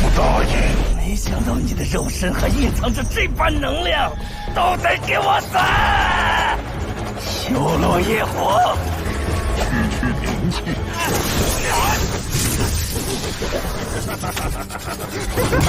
不答应？没想到你的肉身还蕴藏着这般能量，都得给我死！修罗业火，区区灵气，要让谁死？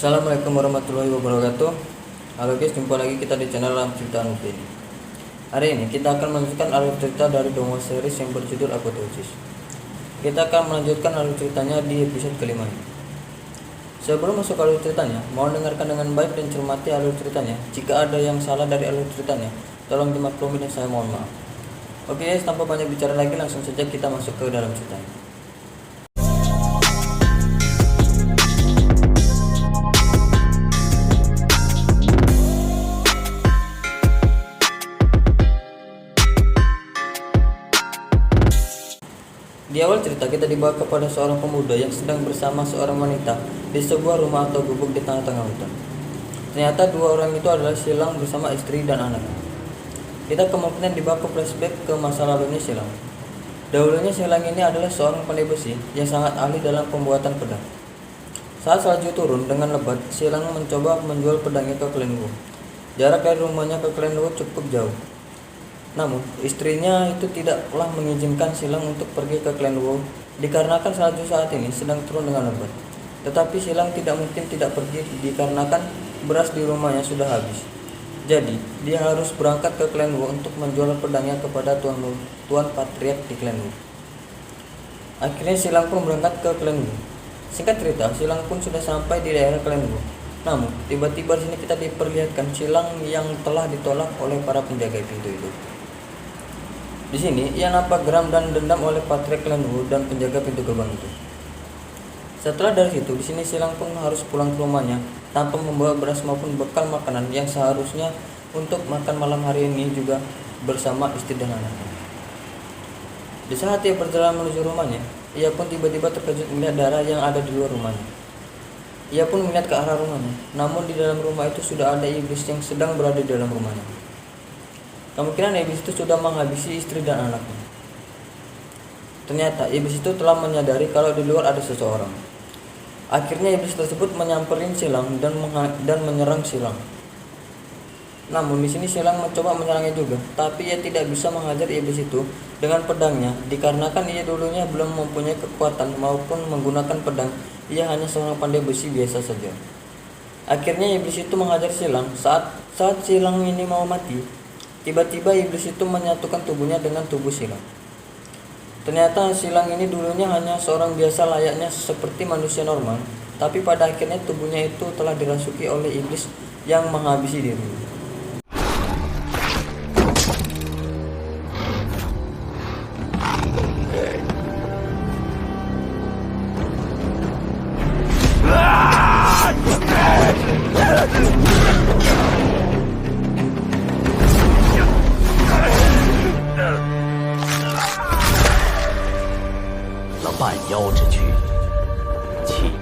Assalamualaikum warahmatullahi wabarakatuh. Halo guys, jumpa lagi kita di channel Alam Cerita Nubin. Hari ini kita akan melanjutkan alur cerita dari Dongo series yang berjudul Apoteosis. Kita akan melanjutkan alur ceritanya di episode kelima ini. Sebelum masuk alur ceritanya, mohon dengarkan dengan baik dan cermati alur ceritanya. Jika ada yang salah dari alur ceritanya, tolong dimaklumi dan saya mohon maaf. Oke guys, tanpa banyak bicara lagi, langsung saja kita masuk ke dalam ceritanya. Di awal cerita kita dibawa kepada seorang pemuda yang sedang bersama seorang wanita di sebuah rumah atau gubuk di tengah-tengah hutan. Ternyata dua orang itu adalah Silang bersama istri dan anaknya. Kita kemungkinan dibawa ke flashback ke masa lalunya Silang. Dahulunya Silang ini adalah seorang pandai besi yang sangat ahli dalam pembuatan pedang. Saat salju turun dengan lebat, Silang mencoba menjual pedangnya ke Klan Wu. Jarak dari rumahnya ke Klan Wu cukup jauh. Namun, istrinya itu tidaklah mengizinkan Silang untuk pergi ke Klan Wu dikarenakan salju saat ini sedang turun dengan lebat. Tetapi Silang tidak mungkin tidak pergi dikarenakan beras di rumahnya sudah habis. Jadi, dia harus berangkat ke Klan Wu untuk menjual pedangnya kepada Tuan Patriark di Klan Wu. Akhirnya Silang pun berangkat ke Klan Wu. Singkat cerita, Silang pun sudah sampai di daerah Klan Wu. Namun, tiba-tiba di sini kita diperlihatkan Silang yang telah ditolak oleh para penjaga pintu itu. Di sini, ia nampak geram dan dendam oleh Patriark Klan Wu dan penjaga pintu gerbang itu. Setelah dari situ, di sini Silang pun harus pulang ke rumahnya tanpa membawa beras maupun bekal makanan yang seharusnya untuk makan malam hari ini juga bersama istri dan anaknya. Di saat ia berjalan menuju rumahnya, ia pun tiba-tiba terkejut melihat darah yang ada di luar rumahnya. Ia pun melihat ke arah rumahnya, namun di dalam rumah itu sudah ada iblis yang sedang berada di dalam rumahnya. Kemungkinan iblis itu sudah menghabisi istri dan anaknya. Ternyata iblis itu telah menyadari kalau di luar ada seseorang. Akhirnya iblis tersebut menyamperin Silang dan menyerang Silang. Namun di sini Silang mencoba menyerangnya juga, tapi ia tidak bisa menghajar iblis itu dengan pedangnya dikarenakan ia dulunya belum mempunyai kekuatan maupun menggunakan pedang. Ia hanya seorang pandai besi biasa saja. Akhirnya iblis itu menghajar Silang. Saat Silang ini mau mati, tiba-tiba iblis itu menyatukan tubuhnya dengan tubuh Silang. Ternyata Silang ini dulunya hanya seorang biasa layaknya seperti manusia normal, tapi pada akhirnya tubuhnya itu telah dirasuki oleh iblis yang menghabisi dirinya.半妖之躯，气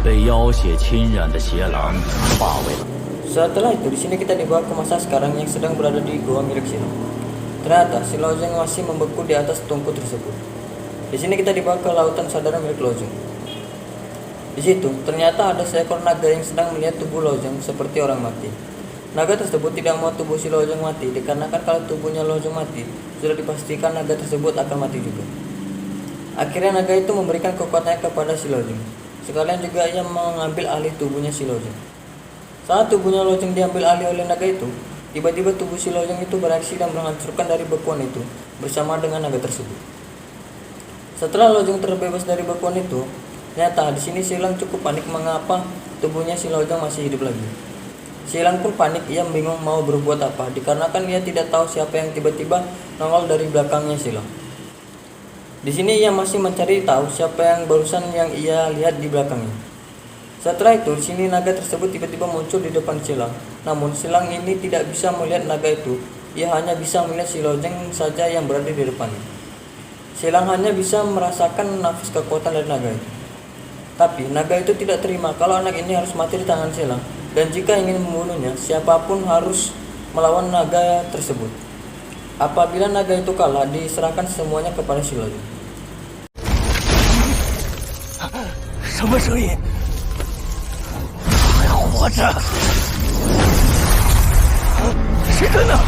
被妖血侵染的邪狼化为了。 Setelah itu, di sini kita dibawa ke masa sekarang yang sedang berada di gua milik Silang. Ternyata si Lojeng masih membeku di atas tungku tersebut. Di sini kita dibawa ke lautan sadar milik Lojeng. Di situ ternyata ada seekor naga yang sedang melihat tubuh Lojeng seperti orang mati. Naga tersebut tidak mau tubuh si Lojeng mati dikarenakan kalau tubuhnya Lojeng mati, sudah dipastikan naga tersebut akan mati juga. Akhirnya naga itu memberikan kekuatannya kepada si Lojeng. Sekalian juga ia mengambil alih tubuhnya si Lojeng. Saat tubuhnya Lojeng diambil alih oleh naga itu, tiba-tiba tubuh si Lojeng itu bereaksi dan menghancurkan dari bekuan itu bersama dengan naga tersebut. Setelah Lojeng terbebas dari bekuan itu, ternyata di sini Silang cukup panik mengapa tubuhnya si Lojeng masih hidup lagi. Silang pun panik, ia bingung mau berbuat apa dikarenakan ia tidak tahu siapa yang tiba-tiba nongol dari belakangnya Silang. Di sini ia masih mencari tahu siapa yang barusan yang ia lihat di belakangnya. Setelah itu, di sini naga tersebut tiba-tiba muncul di depan Silang. Namun Silang ini tidak bisa melihat naga itu, ia hanya bisa melihat si Lojeng saja yang berada di depannya. Silang hanya bisa merasakan nafas kekuatan dari naga itu. Tapi naga itu tidak terima kalau anak ini harus mati di tangan Silang, dan jika ingin membunuhnya, siapapun harus melawan naga tersebut. Apabila naga itu kalah, diserahkan semuanya kepada Shilojong. 什么声音？还活着？谁在那？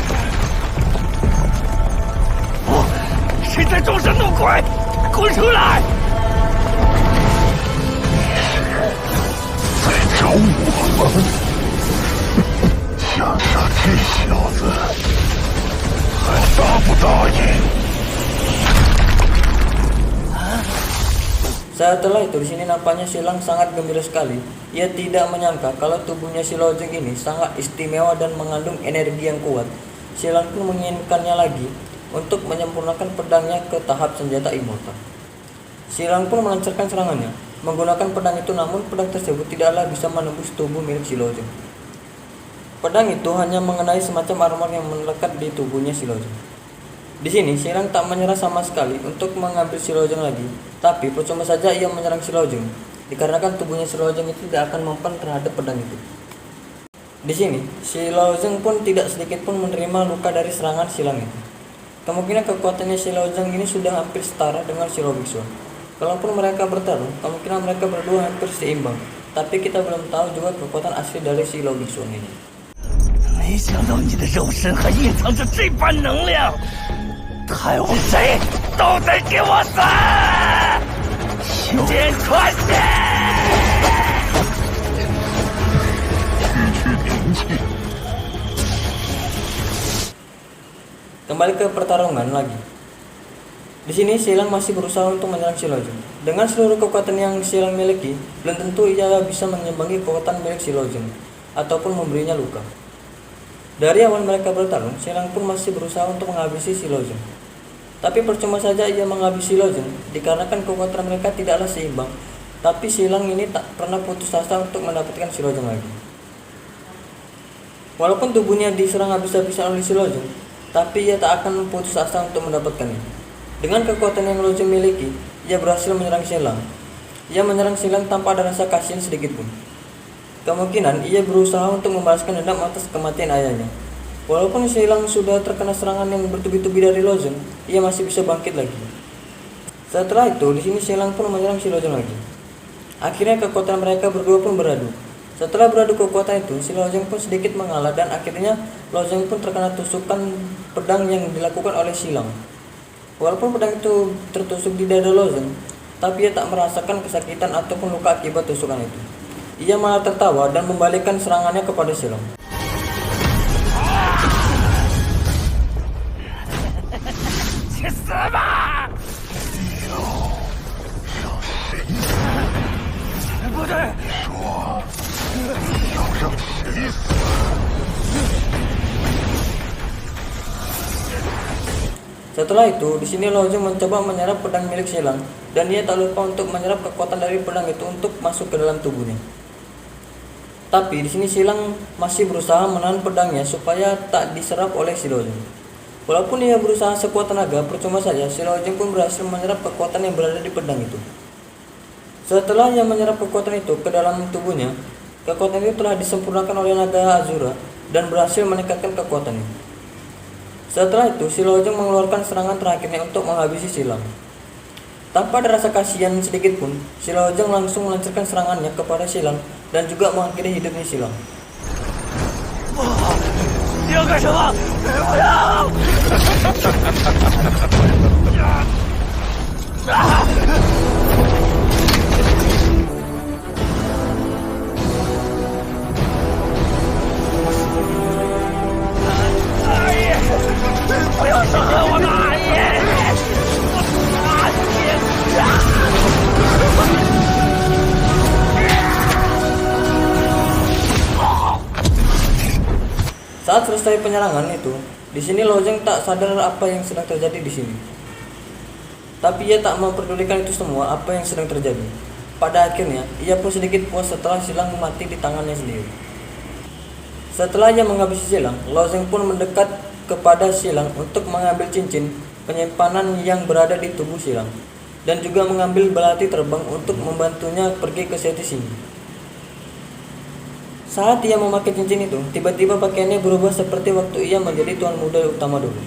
不，谁在装神弄鬼？滚出来！ 在找我吗？想想这小子，还答不答应？ Setelah itu, di sini nampaknya Silang sangat gembira sekali. Ia tidak menyangka kalau tubuhnya Shilojong ini sangat istimewa dan mengandung energi yang kuat. Silang pun menginginkannya lagi untuk menyempurnakan pedangnya ke tahap senjata immortal. Silang pun melancarkan serangannya menggunakan pedang itu, namun pedang tersebut tidaklah bisa menembus tubuh milik Shilojong. Pedang itu hanya mengenai semacam armor yang melekat di tubuhnya Shilojong. Di sini Silang tak menyerah sama sekali untuk mengambil Shilojong lagi, tapi percuma saja ia menyerang Shilojong, dikarenakan tubuhnya Shilojong itu tidak akan mempan terhadap pedang itu. Di sini Shilojong pun tidak sedikit pun menerima luka dari serangan Silang itu. Kemungkinan kekuatannya Shilojong ini sudah hampir setara dengan Shirobixuan. Kalaupun mereka bertarung, kemungkinan mereka berdua hampir seimbang, tapi kita belum tahu juga kekuatan asli dari Shirobixuan ini. 没想到你的肉身还隐藏着这般能量，害我谁都得给我死！剑传血！ 区区灵气， Kembali ke pertarungan lagi. Di sini Silang masih berusaha untuk menyerang Shilojong. Dengan seluruh kekuatan yang Silang miliki, belum tentu ia bisa menyimbangi kekuatan milik Shilojong ataupun memberinya luka. Dari awal mereka bertarung, Silang pun masih berusaha untuk menghabisi Shilojong. Tapi percuma saja ia menghabisi Shilojong dikarenakan kekuatan mereka tidaklah seimbang. Tapi Silang ini tak pernah putus asa untuk mendapatkan Shilojong lagi. Walaupun tubuhnya diserang habis-habisan oleh Shilojong, tapi ia tak akan putus asa untuk mendapatkannya. Dengan kekuatan yang Shilojong miliki, ia berhasil menyerang Silang. Ia menyerang Silang tanpa ada rasa kasihan sedikit pun. Kemungkinan ia berusaha untuk membalaskan dendam atas kematian ayahnya. Walaupun Silang sudah terkena serangan yang bertubi-tubi dari Shilojong, ia masih bisa bangkit lagi. Setelah itu, di sini Silang pun menyerang Shilojong lagi. Akhirnya kekuatan mereka berdua pun beradu. Setelah beradu kekuatan itu, Shilojong pun sedikit mengalah dan akhirnya Shilojong pun terkena tusukan pedang yang dilakukan oleh Silang. Walaupun pedang itu tertusuk di dada Shilojong, tapi ia tak merasakan kesakitan ataupun luka akibat tusukan itu. Ia malah tertawa dan membalikkan serangannya kepada Silang. Setelah itu, di sini Shilojong mencoba menyerap pedang milik Silang, dan ia tak lupa untuk menyerap kekuatan dari pedang itu untuk masuk ke dalam tubuhnya. Tapi di sini Silang masih berusaha menahan pedangnya supaya tak diserap oleh Shilojong. Walaupun ia berusaha sekuat tenaga, percuma saja Shilojong pun berhasil menyerap kekuatan yang berada di pedang itu. Setelah ia menyerap kekuatan itu ke dalam tubuhnya, kekuatan itu telah disempurnakan oleh naga Azura dan berhasil meningkatkan kekuatannya. Setelah itu, Shilojong mengeluarkan serangan terakhirnya untuk menghabisi Silang. Tanpa ada rasa kasihan sedikit pun, Shilojong langsung melancarkan serangannya kepada Silang dan juga mengakhiri hidupnya Silang. 你要干什么？不要！阿爷，不要伤害我的阿爷！阿Saat selesai penyerangan itu, di sini Shilojong tak sadar apa yang sedang terjadi di sini. Tapi ia tak memperdulikan itu semua apa yang sedang terjadi. Pada akhirnya, ia pun sedikit puas setelah Silang mati di tangannya sendiri. Setelah ia menghabisi Silang, Shilojong pun mendekat kepada Silang untuk mengambil cincin penyimpanan yang berada di tubuh Silang, dan juga mengambil belati terbang untuk membantunya pergi ke sisi sini. Saat ia memakai cincin itu, tiba-tiba pakaiannya berubah seperti waktu ia menjadi tuan muda utama dulu.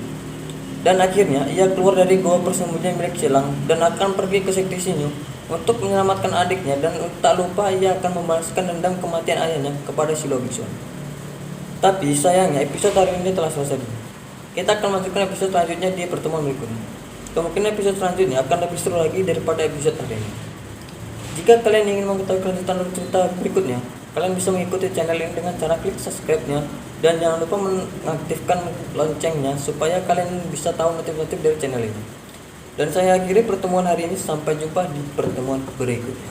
Dan akhirnya ia keluar dari goa persembunyian milik Silang dan akan pergi ke sekte Sinyu untuk menyelamatkan adiknya, dan tak lupa ia akan membalaskan dendam kematian ayahnya kepada Shilo Bixun. Tapi sayangnya episode hari ini telah selesai. Kita akan lanjutkan episode selanjutnya di pertemuan berikutnya. Kemungkinan episode selanjutnya akan lebih seru lagi daripada episode hari ini. Jika kalian ingin mengetahui kelanjutan dari cerita berikutnya, kalian bisa mengikuti channel ini dengan cara klik subscribe-nya, dan jangan lupa mengaktifkan loncengnya supaya kalian bisa tahu notif-notif dari channel ini. Dan saya akhiri pertemuan hari ini, sampai jumpa di pertemuan berikutnya.